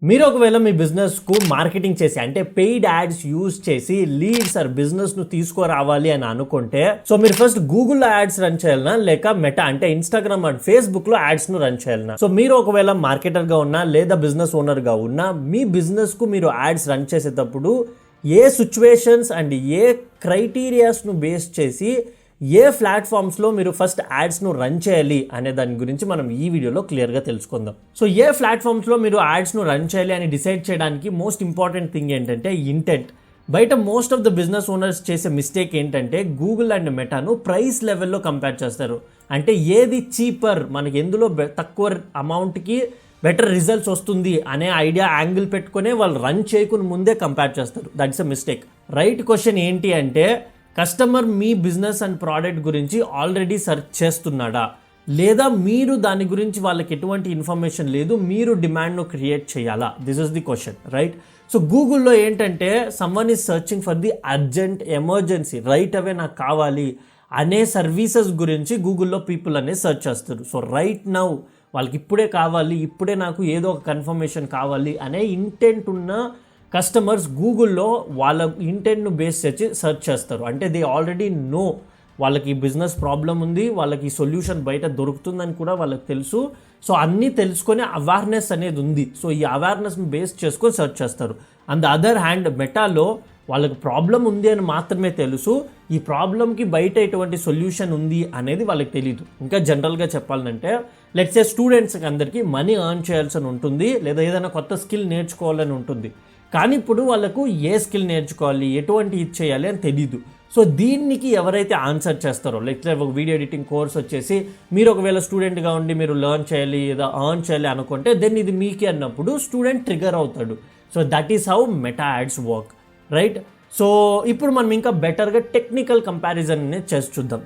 మీరు ఒకవేళ మీ బిజినెస్కు మార్కెటింగ్ చేసి అంటే పెయిడ్ యాడ్స్ యూజ్ చేసి లీడ్స్ ఆర్ బిజినెస్ను తీసుకురావాలి అని అనుకుంటే సో మీరు ఫస్ట్ గూగుల్లో యాడ్స్ రన్ చేయాలన్నా లేక మెటా అంటే ఇన్స్టాగ్రామ్ అండ్ ఫేస్బుక్లో యాడ్స్ను రన్ చేయాలన్నా. సో మీరు ఒకవేళ మార్కెటర్గా ఉన్నా లేదా బిజినెస్ ఓనర్గా ఉన్నా మీ బిజినెస్కు మీరు యాడ్స్ రన్ చేసేటప్పుడు ఏ సిచ్యువేషన్స్ అండ్ ఏ క్రైటీరియాస్ను బేస్ చేసి ఏ ప్లాట్ఫామ్స్లో మీరు ఫస్ట్ యాడ్స్ను రన్ చేయాలి అనే దాని గురించి మనం ఈ వీడియోలో క్లియర్గా తెలుసుకుందాం. సో ఏ ప్లాట్ఫామ్స్లో మీరు యాడ్స్ను రన్ చేయాలి అని డిసైడ్ చేయడానికి మోస్ట్ ఇంపార్టెంట్ థింగ్ ఏంటంటే ఇంటెంట్. బయట most of the business owners చేసే మిస్టేక్ ఏంటంటే గూగుల్ అండ్ మెటాను ప్రైస్ లెవెల్లో కంపేర్ చేస్తారు. అంటే ఏది చీపర్, మనకి ఎందులో తక్కువ అమౌంట్కి బెటర్ రిజల్ట్స్ వస్తుంది అనే ఐడియా యాంగిల్ పెట్టుకునే వాళ్ళు రన్ చేయకుని ముందే కంపేర్ చేస్తారు. That's a mistake. Right question ఏంటి అంటే customer me business and product గురించి ఆల్రెడీ సెర్చ్ చేస్తున్నాడా లేదా మీరు దాని గురించి వాళ్ళకి ఎటువంటి ఇన్ఫర్మేషన్ లేదు, మీరు డిమాండ్ను క్రియేట్ చేయాలా? This is the question, right? So గూగుల్లో ఏంటంటే someone is searching for the urgent emergency, right away నాకు కావాలి అనే సర్వీసెస్ గురించి గూగుల్లో పీపుల్ అనేది సెర్చ్ చేస్తారు. సో రైట్ నౌ వాళ్ళకి ఇప్పుడే కావాలి, ఇప్పుడే నాకు ఏదో ఒక కన్ఫర్మేషన్ కావాలి అనే ఇంటెంట్ ఉన్న కస్టమర్స్ గూగుల్లో వాళ్ళ ఇంటెంట్ను బేస్ చేసి సెర్చ్ చేస్తారు. అంటే దే ఆల్రెడీ నో వాళ్ళకి బిజినెస్ ప్రాబ్లం ఉంది, వాళ్ళకి సొల్యూషన్ బయట దొరుకుతుందని కూడా వాళ్ళకి తెలుసు. సో అన్నీ తెలుసుకొని అవేర్నెస్ అనేది ఉంది. సో ఈ అవేర్నెస్ని బేస్ చేసుకొని సెర్చ్ చేస్తారు. ఆన్ ద అదర్ హ్యాండ్ మెటాలో వాళ్ళకి ప్రాబ్లం ఉంది అని మాత్రమే తెలుసు, ఈ ప్రాబ్లంకి బయట ఎటువంటి సొల్యూషన్ ఉంది అనేది వాళ్ళకి తెలియదు. ఇంకా జనరల్గా చెప్పాలంటే లెట్స్ సే స్టూడెంట్స్కి అందరికీ మనీ ఎర్న్ చేయాల్సి ఉంటుంది లేదా ఏదైనా కొత్త స్కిల్ నేర్చుకోవాలని ఉంటుంది. కానీ ఇప్పుడు వాళ్ళకు ఏ స్కిల్ నేర్చుకోవాలి, ఎటువంటి ఇది చేయాలి అని తెలీదు. సో దీనికి ఎవరైతే ఆన్సర్ చేస్తారో లైక్ ఒక వీడియో ఎడిటింగ్ కోర్స్ వచ్చేసి మీరు ఒకవేళ స్టూడెంట్గా ఉండి మీరు లెర్న్ చేయాలి లేదా ఎర్న్ చేయాలి అనుకుంటే దెన్ ఇది మీకే అన్నప్పుడు స్టూడెంట్ ట్రిగర్ అవుతాడు. So that is how Meta ads work, right? So ఇప్పుడు మనం ఇంకా బెటర్గా టెక్నికల్ కంపారిజన్ అనేది చేసి చూద్దాం.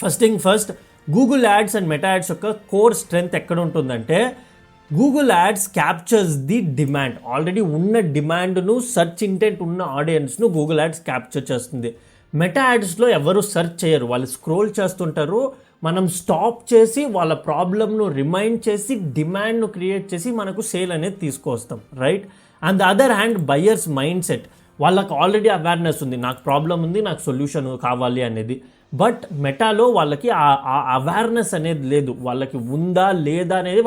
First thing first, Google ads and Meta ads యొక్క కోర్ స్ట్రెంగ్త్ ఎక్కడ ఉంటుందంటే Google ads captures the demand. Already ఉన్న డిమాండ్ను సెర్చ్ ఇంటెంట్ ఉన్న ఆడియన్స్ను గూగుల్ యాడ్స్ క్యాప్చర్ చేస్తుంది. మెటా యాడ్స్లో ఎవరు సెర్చ్ చేయరు, వాళ్ళు స్క్రోల్ చేస్తుంటారు. మనం స్టాప్ చేసి వాళ్ళ ప్రాబ్లమ్ను రిమైండ్ చేసి డిమాండ్ను క్రియేట్ చేసి మనకు సేల్ అనేది తీసుకొస్తాం, right? On the other hand buyers mind set, వాళ్ళకి ఆల్రెడీ అవేర్నెస్ ఉంది, నాకు ప్రాబ్లం ఉంది, నాకు సొల్యూషన్ కావాలి అనేది. బట్ మెటాలో వాళ్ళకి ఆ అవేర్నెస్ అనేది లేదు, వాళ్ళకి ఉందా లేదా అనేది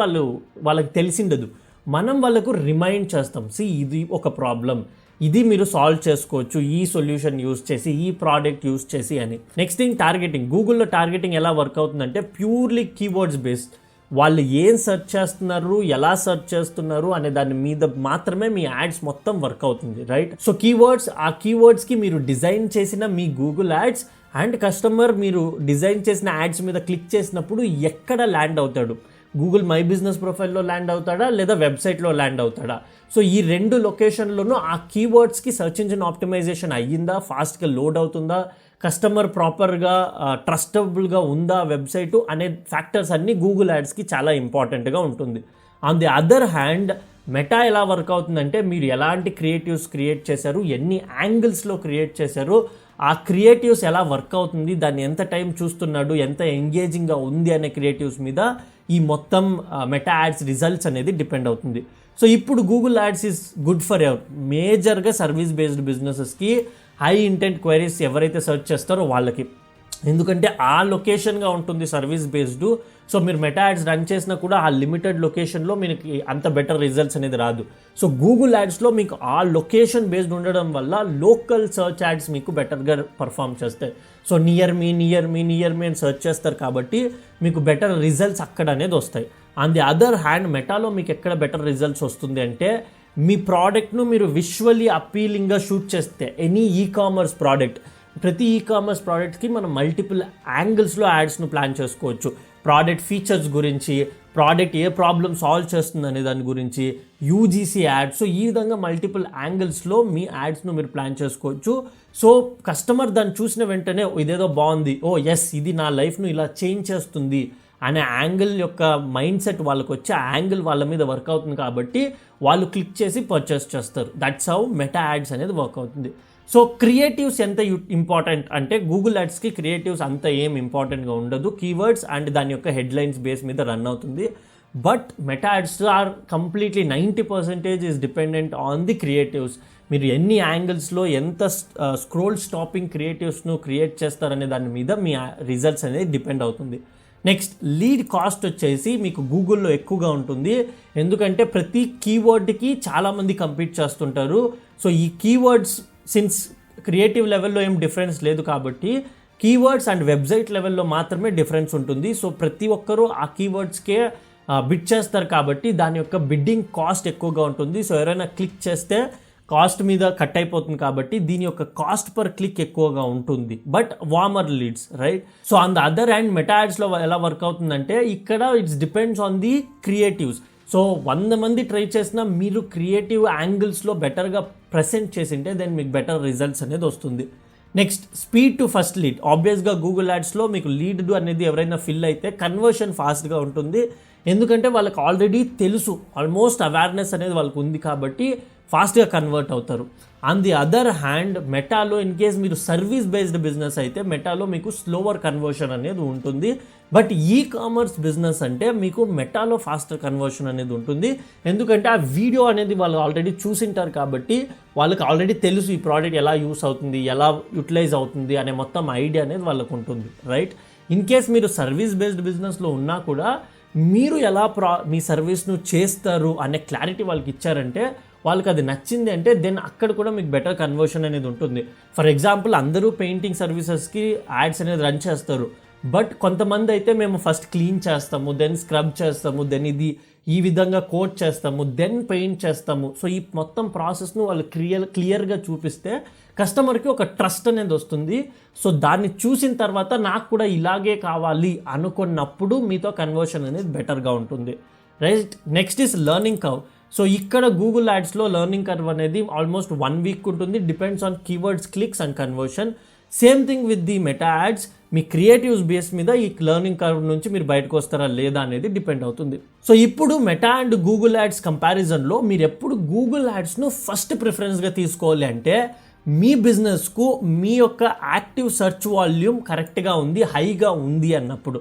వాళ్ళకి తెలిసిండదు. మనం వాళ్ళకు రిమైండ్ చేస్తాం, ఇది ఒక ప్రాబ్లం, ఇది మీరు సాల్వ్ చేసుకోవచ్చు ఈ సొల్యూషన్ యూస్ చేసి, ఈ ప్రోడక్ట్ యూస్ చేసి అని. Next thing targeting. గూగుల్లో టార్గెటింగ్ ఎలా వర్క్ అవుతుందంటే ప్యూర్లీ కీవర్డ్స్ బేస్డ్. వాళ్ళు ఏం సెర్చ్ చేస్తున్నారు, ఎలా సెర్చ్ చేస్తున్నారు అనే దాని మీద మాత్రమే మీ యాడ్స్ మొత్తం వర్క్ అవుతుంది, రైట్? సో కీవర్డ్స్, ఆ కీవర్డ్స్కి మీరు డిజైన్ చేసిన మీ గూగుల్ యాడ్స్ అండ్ కస్టమర్ మీరు డిజైన్ చేసిన యాడ్స్ మీద క్లిక్ చేసినప్పుడు ఎక్కడ ల్యాండ్ అవుతాడు, గూగుల్ మై బిజినెస్ ప్రొఫైల్లో ల్యాండ్ అవుతాడా లేదా వెబ్సైట్లో ల్యాండ్ అవుతాడా? సో ఈ రెండు లొకేషన్లోనూ ఆ కీవర్డ్స్కి సెర్చ్ ఇంజిన్ ఆప్టిమైజేషన్ అయ్యిందా, ఫాస్ట్గా లోడ్ అవుతుందా, కస్టమర్ ప్రాపర్గా ట్రస్టబుల్గా ఉందా వెబ్సైటు అనే ఫ్యాక్టర్స్ అన్నీ గూగుల్ యాడ్స్కి చాలా ఇంపార్టెంట్గా ఉంటుంది. On the other hand meta ఎలా వర్క్ అవుతుందంటే మీరు ఎలాంటి క్రియేటివ్స్ క్రియేట్ చేశారు, ఎన్ని యాంగిల్స్లో క్రియేట్ చేశారు, ఆ క్రియేటివ్స్ ఎలా వర్క్ అవుతుంది, దాన్ని ఎంత టైం చూస్తున్నాడు, ఎంత ఎంగేజింగ్గా ఉంది అనే క్రియేటివ్స్ మీద ఈ మొత్తం మెటా యాడ్స్ రిజల్ట్స్ అనేది డిపెండ్ అవుతుంది. సో ఇప్పుడు Google ads is good for ever, మేజర్గా సర్వీస్ బేస్డ్ బిజినెసెస్కి, హై ఇంటెంట్ క్వైరీస్ ఎవరైతే సెర్చ్ చేస్తారో వాళ్ళకి. ఎందుకంటే ఆ లొకేషన్గా ఉంటుంది సర్వీస్ బేస్డ్. సో మీరు మెటా యాడ్స్ రన్ చేసినా కూడా ఆ లిమిటెడ్ లొకేషన్లో మీకు అంత బెటర్ రిజల్ట్స్ అనేది రాదు. సో గూగుల్ యాడ్స్లో మీకు ఆ లొకేషన్ బేస్డ్ ఉండడం వల్ల లోకల్ సర్చ్ యాడ్స్ మీకు బెటర్గా పర్ఫామ్ చేస్తాయి. సో నియర్ మీ అని సెర్చ్ చేస్తారు కాబట్టి మీకు బెటర్ రిజల్ట్స్ అక్కడ అనేది వస్తాయి. ఆన్ ది అదర్ హ్యాండ్ మెటాలో మీకు ఎక్కడ బెటర్ రిజల్ట్స్ వస్తుంది అంటే మీ ప్రోడక్ట్ను మీరు విజువల్లీ అపీలింగ్గా షూట్ చేస్తే ఎనీ కామర్స్ ప్రోడక్ట్, ప్రతి కామర్స్ ప్రోడక్ట్కి మనం మల్టిపుల్ యాంగిల్స్లో యాడ్స్ను ప్లాన్ చేసుకోవచ్చు. ప్రోడక్ట్ ఫీచర్స్ గురించి, ప్రోడక్ట్ ఏ ప్రాబ్లమ్ సాల్వ్ చేస్తుంది అనే దాని గురించి, యూజీసీ యాడ్స్. సో ఈ విధంగా మల్టిపుల్ యాంగిల్స్లో మీ యాడ్స్ను మీరు ప్లాన్ చేసుకోవచ్చు. సో కస్టమర్ దాన్ని చూసిన వెంటనే ఇదేదో బాగుంది, ఇది నా లైఫ్ను ఇలా చేంజ్ చేస్తుంది అనే యాంగిల్ యొక్క మైండ్ సెట్ వాళ్ళకి వచ్చి ఆ యాంగిల్ వాళ్ళ మీద వర్క్ అవుతుంది కాబట్టి వాళ్ళు క్లిక్ చేసి పర్చేస్ చేస్తారు. దట్స్ హౌ మెటా యాడ్స్ అనేది వర్క్ అవుతుంది. సో క్రియేటివ్స్ ఎంత ఇంపార్టెంట్ అంటే గూగుల్ యాడ్స్ కి క్రియేటివ్స్ అంత ఏం ఇంపార్టెంట్గా ఉండదు. కీవర్డ్స్ అండ్ దాని యొక్క హెడ్లైన్స్ బేస్ మీద రన్ అవుతుంది. But Meta ads are completely 90% is dependent on the creatives. మీరు ఎన్ని యాంగిల్స్లో ఎంత స్క్రోల్ స్టాపింగ్ క్రియేటివ్స్ను క్రియేట్ చేస్తారనే దాని మీద మీ రిజల్ట్స్ అనేది డిపెండ్ అవుతుంది. నెక్స్ట్ లీడ్ కాస్ట్ వచ్చేసి మీకు గూగుల్లో ఎక్కువగా ఉంటుంది, ఎందుకంటే ప్రతి కీవర్డ్కి చాలామంది కంపీట్ చేస్తుంటారు. సో ఈ కీవర్డ్స్ సిన్స్ క్రియేటివ్ లెవెల్లో ఏం డిఫరెన్స్ లేదు కాబట్టి కీవర్డ్స్ అండ్ వెబ్సైట్ లెవెల్లో మాత్రమే డిఫరెన్స్ ఉంటుంది. సో ప్రతి ఒక్కరూ ఆ కీవర్డ్స్కే బిడ్ చేస్తారు కాబట్టి దాని యొక్క బిడ్డింగ్ కాస్ట్ ఎక్కువగా ఉంటుంది. సో ఎవరైనా క్లిక్ చేస్తే కాస్ట్ మీద కట్ అయిపోతుంది కాబట్టి దీని యొక్క కాస్ట్ పర్ క్లిక్ ఎక్కువగా ఉంటుంది. But warmer leads, right? So on the other hand Meta యాడ్స్లో ఎలా వర్క్ అవుతుందంటే ఇక్కడ it's depends on the creatives. So 100 మంది ట్రై చేసినా మీరు క్రియేటివ్ యాంగిల్స్లో బెటర్గా ప్రెసెంట్ చేసింటే దెన్ మీకు బెటర్ రిజల్ట్స్ అనేది వస్తుంది. Next speed to first lead. ఆబ్వియస్గా గూగుల్ యాడ్స్లో మీకు లీడ్ అనేది ఎవరైనా ఫిల్ అయితే కన్వర్షన్ ఫాస్ట్గా ఉంటుంది, ఎందుకంటే వాళ్ళకి ఆల్రెడీ తెలుసు, ఆల్మోస్ట్ అవేర్నెస్ అనేది వాళ్ళకి ఉంది కాబట్టి ఫాస్ట్గా కన్వర్ట్ అవుతారు. ఆన్ ది అదర్ హ్యాండ్ మెటాలో ఇన్ కేస్ మీరు సర్వీస్ బేస్డ్ బిజినెస్ అయితే మెటాలో మీకు స్లోవర్ కన్వర్షన్ అనేది ఉంటుంది. బట్ ఈ కామర్స్ బిజినెస్ అంటే మీకు మెటాలో ఫాస్టర్ కన్వర్షన్ అనేది ఉంటుంది, ఎందుకంటే ఆ వీడియో అనేది వాళ్ళు ఆల్రెడీ చూసింటారు కాబట్టి వాళ్ళకి ఆల్రెడీ తెలుసు ఈ ప్రోడక్ట్ ఎలా యూస్ అవుతుంది, ఎలా యూటిలైజ్ అవుతుంది అనే మొత్తం ఐడియా అనేది వాళ్ళకు ఉంటుంది, రైట్? ఇన్ కేస్ మీరు సర్వీస్ బేస్డ్ బిజినెస్లో ఉన్నా కూడా మీరు ఎలా మీ సర్వీస్ను చేస్తారు అనే క్లారిటీ వాళ్ళకి ఇచ్చారంటే వాళ్ళకి అది నచ్చింది అంటే దెన్ అక్కడ కూడా మీకు బెటర్ కన్వర్షన్ అనేది ఉంటుంది. ఫర్ ఎగ్జాంపుల్ అందరూ పెయింటింగ్ సర్వీసెస్కి యాడ్స్ అనేది రన్ చేస్తారు, బట్ కొంతమంది అయితే మేము ఫస్ట్ క్లీన్ చేస్తాము, దెన్ స్క్రబ్ చేస్తాము, దెన్ ఇది ఈ విధంగా కోట్ చేస్తాము, దెన్ పెయింట్ చేస్తాము. సో ఈ మొత్తం ప్రాసెస్ను వాళ్ళు క్లియర్గా చూపిస్తే కస్టమర్కి ఒక ట్రస్ట్ అనేది వస్తుంది. సో దాన్ని చూసిన తర్వాత నాకు కూడా ఇలాగే కావాలి అనుకున్నప్పుడు మీతో కన్వర్షన్ అనేది బెటర్గా ఉంటుంది, right? Next is learning curve. So ఇక్కడ గూగుల్ యాడ్స్లో లెర్నింగ్ కర్వ్ అనేది ఆల్మోస్ట్ 1 వీక్ ఉంటుంది, depends on keywords, clicks and conversion. Same thing with the meta ads. Me creatives base మీద ఈ లెర్నింగ్ కర్వ్ నుంచి మీరు బయటకు వస్తారా లేదా అనేది డిపెండ్ అవుతుంది. సో ఇప్పుడు మెటా అండ్ గూగుల్ యాడ్స్ కంపారిజన్లో మీరు ఎప్పుడు గూగుల్ యాడ్స్ను ఫస్ట్ ప్రిఫరెన్స్గా తీసుకోవాలి అంటే మీ బిజినెస్కు మీ యొక్క యాక్టివ్ సెర్చ్ వాల్యూమ్ కరెక్ట్గా ఉంది, హైగా ఉంది అన్నప్పుడు.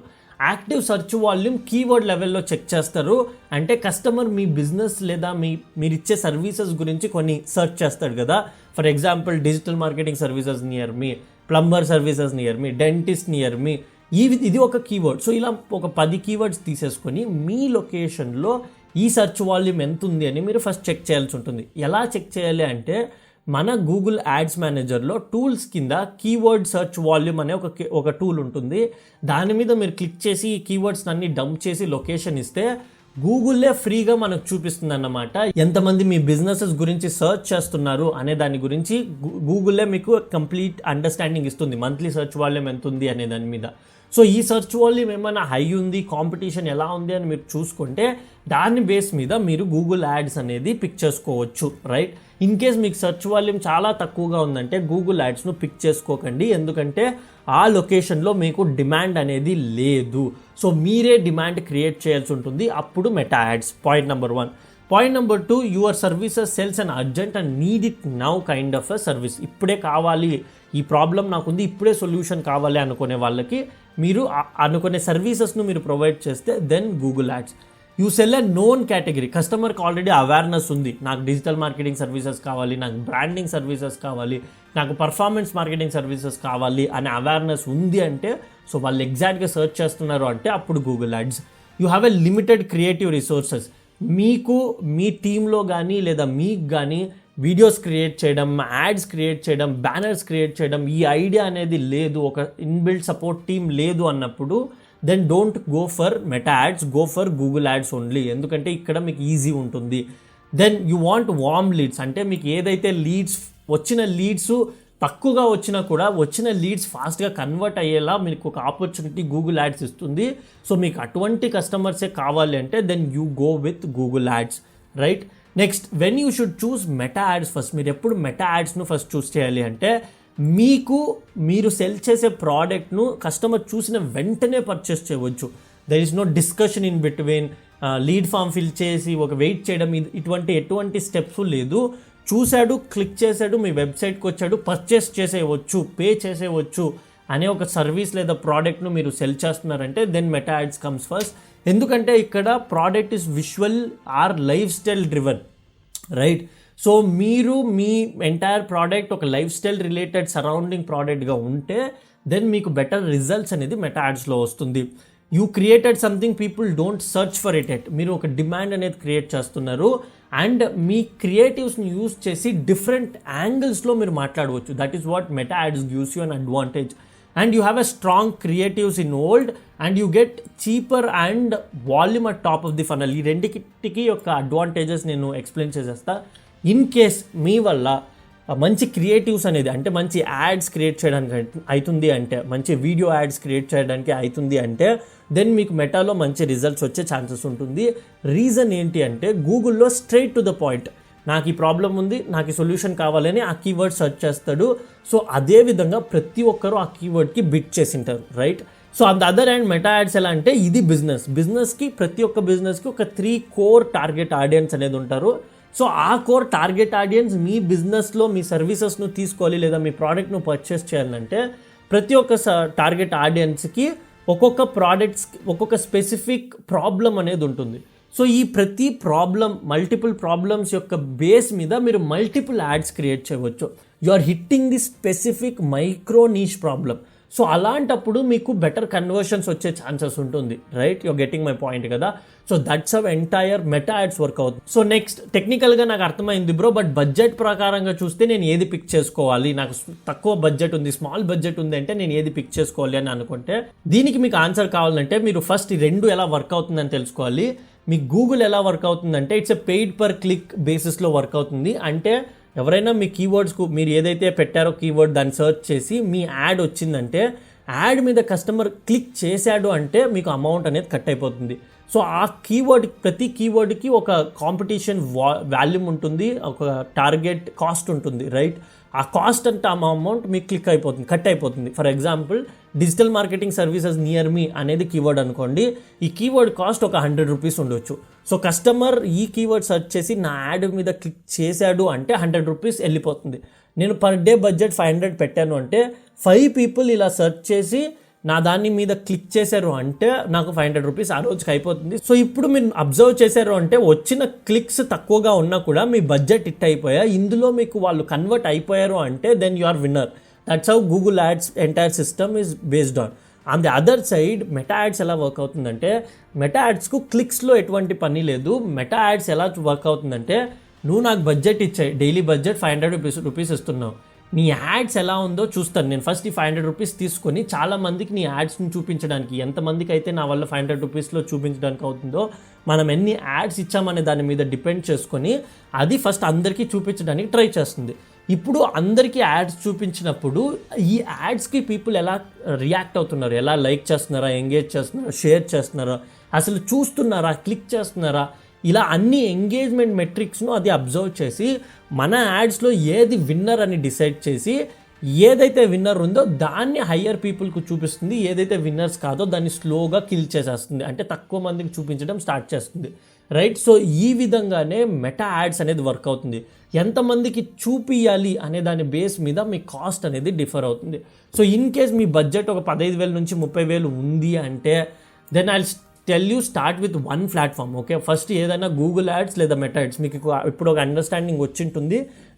యాక్టివ్ సెర్చ్ వాల్యూమ్ కీవర్డ్ లెవెల్లో చెక్ చేస్తారు, అంటే కస్టమర్ మీ బిజినెస్ లేదా మీరు ఇచ్చే సర్వీసెస్ గురించి కొన్ని సెర్చ్ చేస్తాడు కదా. For example digital marketing services near me, plumber services near me, dentist near మీ, ఇది ఒక కీవర్డ్. సో ఇలా ఒక 10 కీవర్డ్స్ తీసేసుకొని మీ లొకేషన్లో ఈ సెర్చ్ వాల్యూమ్ ఎంత ఉంది అని మీరు ఫస్ట్ చెక్ చేయాల్సి ఉంటుంది. ఎలా చెక్ చేయాలి అంటే మన గూగుల్ యాడ్స్ మేనేజర్లో టూల్స్ కింద కీవర్డ్ సెర్చ్ వాల్యూమ్ అనే ఒక టూల్ ఉంటుంది. దాని మీద మీరు క్లిక్ చేసి ఈ కీవర్డ్స్ అన్ని డంప్ చేసి లొకేషన్ ఇస్తే గూగుల్లే ఫ్రీగా మనకు చూపిస్తుంది అన్నమాట. ఎంతమంది మీ బిజినెసెస్ గురించి సర్చ్ చేస్తున్నారు అనే దాని గురించి గూగుల్లే మీకు కంప్లీట్ అండర్స్టాండింగ్ ఇస్తుంది, మంత్లీ సెర్చ్ వాల్యూమ్ ఎంత ఉంది అనే దాని మీద. సో ఈ సెర్చ్ వాల్యూమ్ ఏమైనా హై ఉంది, కాంపిటీషన్ ఎలా ఉంది అని మీరు చూసుకుంటే దాని బేస్ మీద మీరు గూగుల్ యాడ్స్ అనేది పిక్ చేసుకోవచ్చు, రైట్? ఇన్ కేస్ మీకు సెర్చ్ వాల్యూమ్ చాలా తక్కువగా ఉందంటే గూగుల్ యాడ్స్ను పిక్ చేసుకోకండి, ఎందుకంటే ఆ లొకేషన్లో మీకు డిమాండ్ అనేది లేదు. సో మీరే డిమాండ్ క్రియేట్ చేయాల్సి ఉంటుంది, అప్పుడు meta ads. Point number 1. Point number 2, your services cells and urgent and need it now kind of a service. ఇప్పుడే కావాలి, ఈ ప్రాబ్లం నాకుంది, ఇప్పుడే సొల్యూషన్ కావాలి అనుకునే వాళ్ళకి మీరు అనుకునే సర్వీసెస్ను మీరు ప్రొవైడ్ చేస్తే then Google ads. You sell a known category. కస్టమర్కి ఆల్రెడీ అవేర్నెస్ ఉంది, నాకు డిజిటల్ మార్కెటింగ్ సర్వీసెస్ కావాలి, నాకు బ్రాండింగ్ సర్వీసెస్ కావాలి, నాకు పర్ఫార్మెన్స్ మార్కెటింగ్ సర్వీసెస్ కావాలి అనే అవేర్నెస్ ఉంది అంటే, సో వాళ్ళు ఎగ్జాక్ట్గా సెర్చ్ చేస్తున్నారు అంటే అప్పుడు Google ads. You have a limited creative resources. మీకు మీ టీంలో కానీ లేదా మీకు కానీ వీడియోస్ క్రియేట్ చేయడం, యాడ్స్ క్రియేట్ చేయడం, బ్యానర్స్ క్రియేట్ చేయడం ఈ ఐడియా అనేది లేదు, ఒక ఇన్బిల్ట్ సపోర్ట్ టీమ్ లేదు అన్నప్పుడు then don't go for Meta ads, go for Google ads only, ఎందుకంటే ఇక్కడ మీకు ఈజీ ఉంటుంది. Then you want warm leads, అంటే మీకు ఏదైతే వచ్చిన లీడ్స్ తక్కువగా వచ్చినా కూడా వచ్చిన లీడ్స్ ఫాస్ట్గా కన్వర్ట్ అయ్యేలా మీకు ఒక ఆపర్చునిటీ గూగుల్ యాడ్స్ ఇస్తుంది. సో మీకు అటువంటి కస్టమర్సే కావాలి అంటే then you go with Google ads, right? Next, when you should choose Meta ads first. మీరు ఎప్పుడు మెటా యాడ్స్ను ఫస్ట్ చూస్ చేయాలి అంటే మీరు సెల్ చేసే ప్రోడక్ట్ను కస్టమర్ చూసిన వెంటనే పర్చేస్ చేయవచ్చు. There is no discussion in between, lead form fill చేసి ఒక వెయిట్ చేయడం, ఎటువంటి స్టెప్స్ లేదు. చూశాడు, క్లిక్ చేశాడు, మీ వెబ్సైట్కి వచ్చాడు, పర్చేస్ చేసేయవచ్చు, పే చేసేయవచ్చు అనే ఒక సర్వీస్ లేదా ప్రోడక్ట్ను మీరు సెల్ చేస్తున్నారంటే then Meta ads comes first. ఎందుకంటే ఇక్కడ product is visual or lifestyle driven, right? So మీరు మీ ఎంటైర్ ప్రోడక్ట్ ఒక లైఫ్ స్టైల్ రిలేటెడ్ సరౌండింగ్ ప్రోడక్ట్గా ఉంటే దెన్ మీకు బెటర్ రిజల్ట్స్ అనేది మెటా యాడ్స్లో వస్తుంది. You created something, people don't search for it. మీరు ఒక డిమాండ్ అనేది క్రియేట్ చేస్తున్నారు అండ్ మీ క్రియేటివ్స్ని యూస్ చేసి డిఫరెంట్ యాంగిల్స్లో మీరు మాట్లాడవచ్చు. That is what Meta ads gives you an advantage. And you have a strong creatives in old and you get cheaper and volume at top of the funnel. ఈ రెండింటికి యొక్క advantages నేను explain చేసేస్తా. In case మీ వల్ల మంచి creatives అనేది అంటే మంచి యాడ్స్ క్రియేట్ చేయడానికి అవుతుంది అంటే, మంచి వీడియో యాడ్స్ క్రియేట్ చేయడానికి అవుతుంది అంటే దెన్ మీకు మెటాలో మంచి రిజల్ట్స్ వచ్చే ఛాన్సెస్ ఉంటుంది. రీజన్ ఏంటి అంటే గూగుల్లో స్ట్రైట్ టు ద పాయింట్, నాకు ఈ ప్రాబ్లం ఉంది, నాకు ఈ సొల్యూషన్ కావాలని ఆ కీవర్డ్ సెర్చ్ చేస్తాడు. సో అదేవిధంగా ప్రతి ఒక్కరూ ఆ కీవర్డ్కి బిట్ చేసింటారు, right? So on the other hand Meta ads ఎలా అంటే ఇది బిజినెస్కి ప్రతి ఒక్క బిజినెస్కి ఒక 3 కోర్ టార్గెట్ ఆడియన్స్ అనేది ఉంటారు. సో ఆ కోర్ టార్గెట్ ఆడియన్స్ మీ బిజినెస్లో మీ సర్వీసెస్ను తీసుకోవాలి లేదా మీ ప్రోడక్ట్ను పర్చేస్ చేయాలంటే ప్రతి ఒక్క టార్గెట్ ఆడియన్స్కి ఒక్కొక్క ప్రోడక్ట్స్కి ఒక్కొక్క స్పెసిఫిక్ ప్రాబ్లం అనేది ఉంటుంది. సో ఈ ప్రతి ప్రాబ్లం, మల్టిపుల్ ప్రాబ్లమ్స్ యొక్క బేస్ మీద మీరు మల్టిపుల్ యాడ్స్ క్రియేట్ చేయవచ్చు. You are hitting the specific micro niche problem. So అలాంటప్పుడు మీకు బెటర్ కన్వర్షన్స్ వచ్చే ఛాన్సెస్ ఉంటుంది, right? You are getting my point కదా. So that's how entire Meta ads work అవుతుంది. సో నెక్స్ట్, టెక్నికల్గా నాకు అర్థమైంది బ్రో, బట్ బడ్జెట్ ప్రకారంగా చూస్తే నేను ఏది పిక్ చేసుకోవాలి, నాకు తక్కువ బడ్జెట్ ఉంది, స్మాల్ బడ్జెట్ ఉంది అంటే నేను ఏది పిక్ చేసుకోవాలి అని అనుకుంటే దీనికి మీకు ఆన్సర్ కావాలంటే మీరు ఫస్ట్ ఈ రెండు ఎలా వర్క్ అవుతుందని తెలుసుకోవాలి. మీ గూగుల్ ఎలా వర్క్ అవుతుందంటే it's a paid per click బేసిస్లో వర్క్ అవుతుంది. అంటే ఎవరైనా మీ కీవర్డ్స్కు మీరు ఏదైతే పెట్టారో కీవర్డ్ దాన్ని సెర్చ్ చేసి మీ యాడ్ వచ్చిందంటే యాడ్ మీద కస్టమర్ క్లిక్ చేశాడు అంటే మీకు అమౌంట్ అనేది కట్ అయిపోతుంది. సో ఆ కీవర్డ్, ప్రతి కీవర్డ్కి ఒక కాంపిటీషన్ వాల్యూమ్ ఉంటుంది, ఒక టార్గెట్ కాస్ట్ ఉంటుంది, రైట్? ఆ కాస్ట్ అంటే ఆ అమౌంట్ మీకు క్లిక్ అయిపోతుంది, కట్ అయిపోతుంది. For example digital marketing services near మీ అనేది కీవర్డ్ అనుకోండి, ఈ కీవర్డ్ కాస్ట్ ఒక 100 రూపీస్ ఉండొచ్చు. సో కస్టమర్ ఈ కీవర్డ్ సెర్చ్ చేసి నా యాడ్ మీద క్లిక్ చేశాడు అంటే 100 రూపీస్ వెళ్ళిపోతుంది. నేను పర్ డే బడ్జెట్ 500 పెట్టాను అంటే 5 పీపుల్ ఇలా సెర్చ్ చేసి నా దాని మీద క్లిక్ చేశారు అంటే నాకు 500 రూపీస్ ఆ రోజుకి అయిపోతుంది. సో ఇప్పుడు మీరు అబ్జర్వ్ చేశారు అంటే వచ్చిన క్లిక్స్ తక్కువగా ఉన్నా కూడా మీ బడ్జెట్ హిట్ అయిపోయా, ఇందులో మీకు వాళ్ళు కన్వర్ట్ అయిపోయారు అంటే then you are winner. That's how Google ads entire system is based on the other side Meta ads ఎలా వర్క్ అవుతుందంటే మెటా యాడ్స్కు క్లిక్స్లో ఎటువంటి పని లేదు. మెటా యాడ్స్ ఎలా వర్క్ అవుతుందంటే నువ్వు నాకు బడ్జెట్ ఇచ్చాయి, డైలీ బడ్జెట్ 500 రూపీస్ ఇస్తున్నావు, నీ యాడ్స్ ఎలా ఉందో చూస్తాను నేను. ఫస్ట్ ఈ 500 రూపీస్ తీసుకొని చాలా మందికి నీ యాడ్స్ని చూపించడానికి, ఎంతమందికి అయితే నా వల్ల 500 రూపీస్లో చూపించడానికి అవుతుందో మనం ఎన్ని యాడ్స్ ఇచ్చామనే దాని మీద డిపెండ్ చేసుకొని అది ఫస్ట్ అందరికీ చూపించడానికి ట్రై చేస్తుంది. ఇప్పుడు అందరికీ యాడ్స్ చూపించినప్పుడు ఈ యాడ్స్కి పీపుల్ ఎలా రియాక్ట్ అవుతున్నారు, ఎలా లైక్ చేస్తున్నారా, ఎంగేజ్ చేస్తున్నారా, షేర్ చేస్తున్నారా, అసలు చూస్తున్నారా, క్లిక్ చేస్తున్నారా, ఇలా అన్ని ఎంగేజ్మెంట్ మెట్రిక్స్ను అది అబ్జర్వ్ చేసి మన యాడ్స్లో ఏది విన్నర్ అని డిసైడ్ చేసి ఏదైతే విన్నర్ ఉందో దాన్ని హయ్యర్ పీపుల్కి చూపిస్తుంది, ఏదైతే విన్నర్స్ కాదో దాన్ని స్లోగా కిల్ చేసేస్తుంది, అంటే తక్కువ మందికి చూపించడం స్టార్ట్ చేస్తుంది, రైట్? సో ఈ విధంగానే మెటా యాడ్స్ అనేది వర్క్ అవుతుంది. ఎంతమందికి చూపియాలి అనే దాని బేస్ మీద మీ కాస్ట్ అనేది డిఫర్ అవుతుంది. సో ఇన్ కేస్ మీ బడ్జెట్ ఒక 15,000 నుంచి 30,000 ఉంది అంటే then I tell you start with one platform. Okay, first ఏదైనా గూగుల్ యాడ్స్ లేదా మెటా యాడ్స్ మీకు ఇప్పుడు ఒక అండర్స్టాండింగ్ వచ్చింటుంది.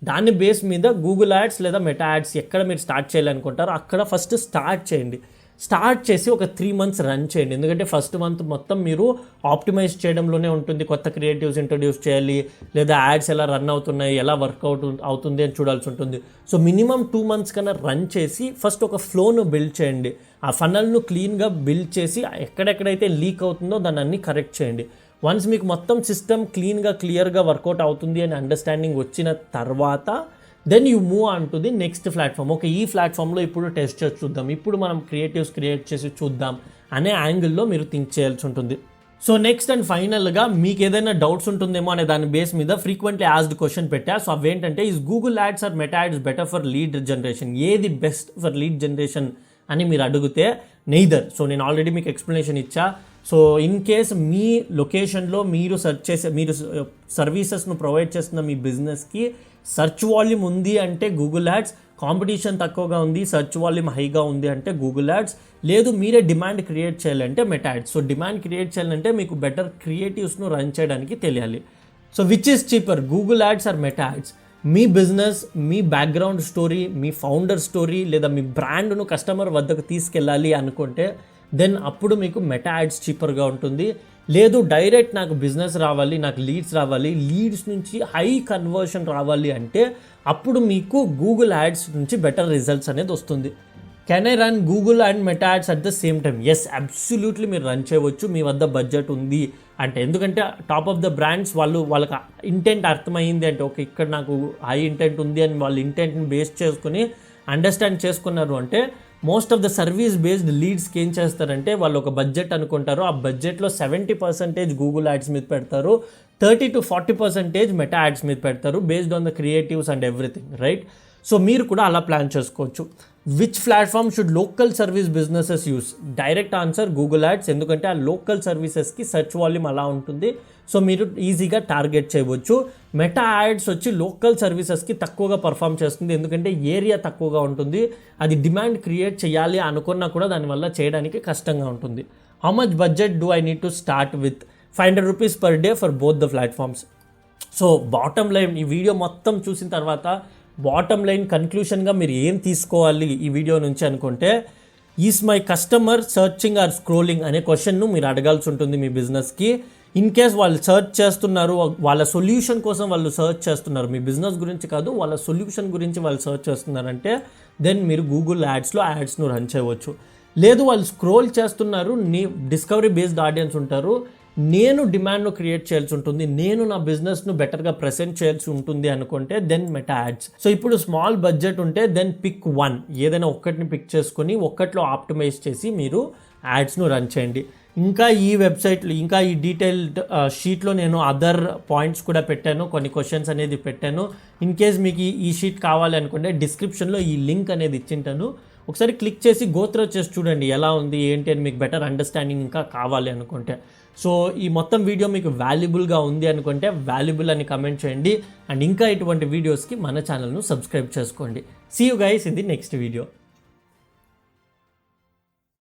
దాని బేస్ మీద గూగుల్ యాడ్స్ లేదా మెటా యాడ్స్ ఎక్కడ మీరు స్టార్ట్ చేయాలనుకుంటారో అక్కడ ఫస్ట్ స్టార్ట్ చేయండి. స్టార్ట్ చేసి ఒక 3 months రన్ చేయండి. ఎందుకంటే ఫస్ట్ మంత్ మొత్తం మీరు ఆప్టిమైజ్ చేయడంలోనే ఉంటుంది. కొత్త క్రియేటివ్స్ ఇంట్రొడ్యూస్ చేయాలి, లేదా యాడ్స్ ఎలా రన్ అవుతున్నాయి, ఎలా వర్కౌట్ అవుతుంది అని చూడాల్సి ఉంటుంది. సో మినిమం 2 months కన్నా రన్ చేసి ఫస్ట్ ఒక ఫ్లోను బిల్డ్ చేయండి. ఆ ఫనల్ను క్లీన్గా బిల్డ్ చేసి ఎక్కడెక్కడైతే లీక్ అవుతుందో దాన్ని అన్ని కరెక్ట్ చేయండి. వన్స్ మీకు మొత్తం సిస్టమ్ క్లియర్గా వర్కౌట్ అవుతుంది అని అండర్స్టాండింగ్ వచ్చిన తర్వాత then you move on to the next platform. Okay, ఈ ప్లాట్ఫామ్లో ఇప్పుడు టెస్ట్ చేసి చూద్దాం, ఇప్పుడు మనం క్రియేటివ్స్ క్రియేట్ చేసి చూద్దాం అనే యాంగిల్లో మీరు థింక్ చేయాల్సి ఉంటుంది. సో నెక్స్ట్ అండ్ ఫైనల్గా మీకు ఏదైనా డౌట్స్ ఉంటుందేమో అనే దాని బేస్ మీద ఫ్రీక్వెంట్లీ ఆస్క్డ్ క్వశ్చన్ పెట్టా. సో అవేంటంటే is Google ads or Meta ads better for lead generation? ఏది బెస్ట్ ఫర్ లీడ్ జనరేషన్ అని మీరు అడిగితే నెయిదర్. సో నేను ఆల్రెడీ మీకు ఎక్స్ప్లెనేషన్ ఇచ్చా. సో ఇన్ కేస్ మీ లొకేషన్లో మీరు మీరు సర్వీసెస్ను ప్రొవైడ్ చేస్తున్న మీ బిజినెస్కి సెర్చ్ వాల్యూమ్ ఉంది అంటే గూగుల్ యాడ్స్, కాంపిటీషన్ తక్కువగా ఉంది, సెర్చ్ వాల్యూమ్ హైగా ఉంది అంటే గూగుల్ యాడ్స్, లేదు మీరే డిమాండ్ క్రియేట్ చేయాలంటే Meta ads. So demand create చేయాలంటే మీకు బెటర్ క్రియేటివ్స్ను రన్ చేయడానికి తెలియాలి. So which is cheaper, Google ads or Meta ads? మీ బిజినెస్, మీ బ్యాక్గ్రౌండ్ స్టోరీ, మీ ఫౌండర్ స్టోరీ లేదా మీ బ్రాండ్ను కస్టమర్ వద్దకు తీసుకెళ్ళాలి అనుకుంటే దెన్ అప్పుడు మీకు మెటా యాడ్స్ చీపర్గా ఉంటుంది. లేదు డైరెక్ట్ నాకు బిజినెస్ రావాలి, నాకు లీడ్స్ రావాలి, లీడ్స్ నుంచి హై కన్వర్షన్ రావాలి అంటే అప్పుడు మీకు గూగుల్ యాడ్స్ నుంచి బెటర్ రిజల్ట్స్ అనేది వస్తుంది. Can I run Google and Meta ads at the same time? Yes, absolutely మీరు రన్ చేయవచ్చు, మీ వద్ద బడ్జెట్ ఉంది అంటే. ఎందుకంటే టాప్ ఆఫ్ ద బ్రాండ్స్ వాళ్ళకి ఇంటెంట్ అర్థమైంది అంటే ఓకే ఇక్కడ నాకు హై ఇంటెంట్ ఉంది అని వాళ్ళు ఇంటెంట్ని బేస్ చేసుకుని అండర్స్టాండ్ చేసుకున్నారు అంటే most of the service based లీడ్స్కి ఏం చేస్తారంటే వాళ్ళు ఒక బడ్జెట్ అనుకుంటారు, ఆ బడ్జెట్లో 70% గూగుల్ యాడ్స్ మీద పెడతారు, 30 to 40% మెటా యాడ్స్ మీద పెడతారు based on the creatives and everything, right? So మీరు కూడా అలా ప్లాన్ చేసుకోవచ్చు. Which platform should local service businesses use? Direct answer Google ads, ఎందుకంటే ఆ లోకల్ సర్వీసెస్కి సెర్చ్ వాల్యూమ్ అలా ఉంటుంది, సో మీరు ఈజీగా టార్గెట్ చేయవచ్చు. మెటా యాడ్స్ వచ్చి లోకల్ సర్వీసెస్కి తక్కువగా పర్ఫామ్ చేస్తుంది, ఎందుకంటే ఏరియా తక్కువగా ఉంటుంది, అది డిమాండ్ క్రియేట్ చేయాలి అనుకున్నా కూడా దానివల్ల చేయడానికి కష్టంగా ఉంటుంది. How much budget do I need to start with? 500 rupees per day for both the platforms. So bottom line, ఈ వీడియో మొత్తం చూసిన తర్వాత బాటమ్ లైన్ కన్క్లూషన్గా మీరు ఏం తీసుకోవాలి ఈ వీడియో నుంచి అనుకుంటే, is my customer searching or scrolling అనే క్వశ్చన్ను మీరు అడగాల్సి ఉంటుంది మీ బిజినెస్కి. ఇన్ కేస్ వాళ్ళు సర్చ్ చేస్తున్నారు, వాళ్ళ సొల్యూషన్ కోసం వాళ్ళు సర్చ్ చేస్తున్నారు, మీ బిజినెస్ గురించి కాదు వాళ్ళ సొల్యూషన్ గురించి వాళ్ళు సర్చ్ చేస్తున్నారంటే దెన్ మీరు గూగుల్ యాడ్స్లో యాడ్స్ను రన్ చేయవచ్చు. లేదు వాళ్ళు స్క్రోల్ చేస్తున్నారు, డిస్కవరీ బేస్డ్ ఆడియన్స్ ఉంటారు, నేను డిమాండ్ను క్రియేట్ చేయాల్సి ఉంటుంది, నేను నా బిజినెస్ను బెటర్గా ప్రెసెంట్ చేయాల్సి ఉంటుంది అనుకుంటే దెన్ మెటా యాడ్స్. సో ఇప్పుడు స్మాల్ బడ్జెట్ ఉంటే దెన్ పిక్ వన్, ఏదైనా ఒక్కటిని పిక్ చేసుకొని ఒక్కట్లో ఆప్టిమైజ్ చేసి మీరు యాడ్స్ను రన్ చేయండి. ఇంకా ఈ వెబ్సైట్లో, ఇంకా ఈ డీటెయిల్డ్ షీట్లో నేను అదర్ పాయింట్స్ కూడా పెట్టాను, కొన్ని క్వశ్చన్స్ అనేది పెట్టాను. ఇన్ కేస్ మీకు ఈ షీట్ కావాలి అనుకుంటే డిస్క్రిప్షన్లో ఈ లింక్ అనేది ఇచ్చింటాను, ఒకసారి క్లిక్ చేసి గోత్రో చేసి చూడండి ఎలా ఉంది ఏంటి అని, మీకు బెటర్ అండర్స్టాండింగ్ ఇంకా కావాలి అనుకుంటే. సో ఈ మొత్తం వీడియో మీకు వాల్యుబుల్గా ఉంది అనుకుంటే వాల్యుబుల్ అని కమెంట్ చేయండి, అండ్ ఇంకా ఇటువంటి వీడియోస్కి మన ఛానల్ను సబ్స్క్రైబ్ చేసుకోండి. See you guys in the next video.